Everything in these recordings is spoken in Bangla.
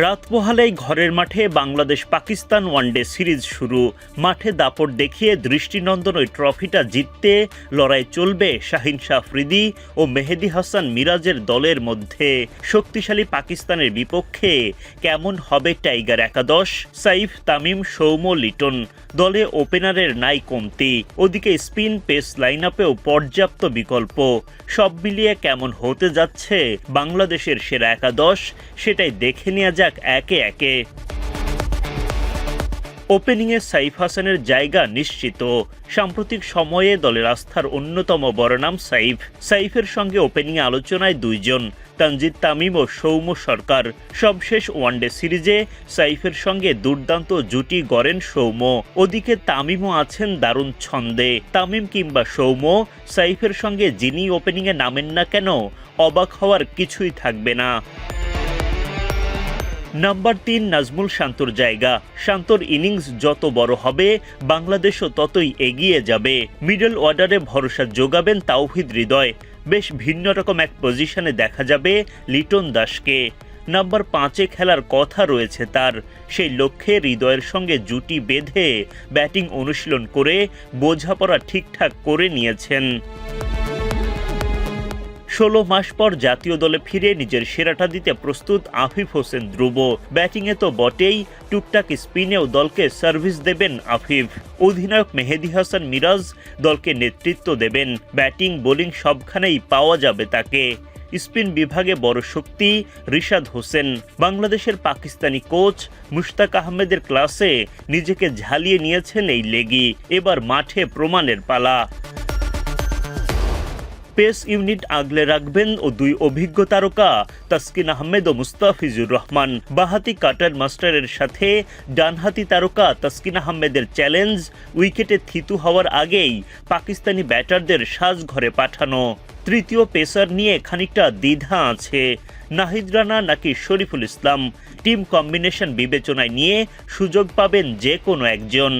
রাত পোহালেই ঘরের মাঠে বাংলাদেশ পাকিস্তান ওয়ানডে সিরিজ শুরু। মাঠে দাপট দেখিয়ে দৃষ্টিনন্দন ওই ট্রফিটা জিততে লড়াই চলবে শাহিন শাহ আফ্রিদি ও মেহেদী হাসান মিরাজের দলের মধ্যে। শক্তিশালী পাকিস্তানের বিপক্ষে কেমন হবে টাইগার একাদশ? সাইফ, তামিম, সৌম্য, লিটন দলে ওপেনারের নাই কমতি। ওদিকে স্পিন পেস লাইনআপেও পর্যাপ্ত বিকল্প। সব মিলিয়ে কেমন হতে যাচ্ছে বাংলাদেশের সেরা একাদশ, সেটাই দেখে নেওয়া যাক একে একে। ওপেনিংয়ে সাইফ হাসানের জায়গা নিশ্চিত। সাম্প্রতিক সময়ে দলের আস্থার অন্যতম বড় নাম সাইফ। সাইফের সঙ্গে ওপেনিংয়ে আলোচনায় দুইজন, তানজিদ তামিম ও সৌম্য সরকার। সবশেষ ওয়ানডে সিরিজে সাইফের সঙ্গে দুর্দান্ত জুটি গড়েন সৌম্য। ওদিকে তামিমও আছেন দারুণ ছন্দে। তামিম কিংবা সৌম্য, সাইফের সঙ্গে যিনি ওপেনিংয়ে নামেন না কেন, অবাক হওয়ার কিছুই থাকবে না। নাম্বার ৩ নাজমুল শান্তর জায়গা। শান্তর ইনিংস যত বড় হবে বাংলাদেশও ততই এগিয়ে যাবে। মিডল অর্ডারে ভরসা যোগাবেন তাওহিদ হৃদয়। বেশ ভিন্ন রকম এক পজিশনে দেখা যাবে লিটন দাসকে। নাম্বার ৫-এ খেলার কথা রয়েছে তার। সেই লক্ষ্যে হৃদয়ের সঙ্গে জুটি বেঁধে ব্যাটিং অনুশীলন করে বোঝাপড়া ঠিকঠাক করে নিয়েছেন। ১৬ মাস পর জাতীয় দলে ফিরে নিজের সেরাটা দিতে প্রস্তুত আফিফ হোসেন ধ্রুব। ব্যাটিংয়ে তো বটেই, টুকটাক স্পিনেও দলকে সার্ভিস দেবেন আফিফ। অধিনায়ক মেহেদী হাসান মিরাজ দলকে নেতৃত্ব দেবেন। ব্যাটিং বোলিং সবখানেই পাওয়া যাবে তাকে। স্পিন বিভাগে বড় শক্তি রিশাদ হোসেন। বাংলাদেশের পাকিস্তানি কোচ মুশতাক আহমেদের ক্লাসে নিজেকে ঝালিয়ে নিয়েছেন এই লেগি। এবার মাঠে প্রমাণের পালা। পেস ইউনিট আগলে রাখবেন ও দুই অভিজ্ঞ তারকা তাসকিন আহমেদ ও মুস্তাফিজুর রহমান। বাঁহাতি কাটার মাস্টারের সাথে ডানহাতি তারকা তাসকিন আহমেদের চ্যালেঞ্জ, উইকেটে থিতু হওয়ার আগেই পাকিস্তানি ব্যাটারদের সাজঘরে পাঠানো। তৃতীয় পেসার নিয়ে খানিকটা দ্বিধা আছে, নাহিদ রানা নাকি শরীফুল ইসলাম। টিম কম্বিনেশন বিবেচনায় নিয়ে সুযোগ পাবেন যে কোনো একজন।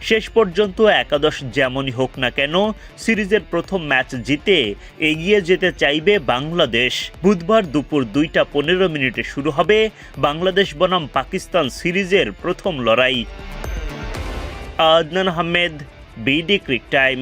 শেষ পর্যন্ত একাদশ যেমনই হোক না কেন, সিরিজের প্রথম ম্যাচ জিতে এগিয়ে যেতে চাইবে বাংলাদেশ। বুধবার দুপুর 2টা 15 শুরু হবে বাংলাদেশ বনাম পাকিস্তান সিরিজের প্রথম লড়াই। Adnan Ahmed, BD Cric time.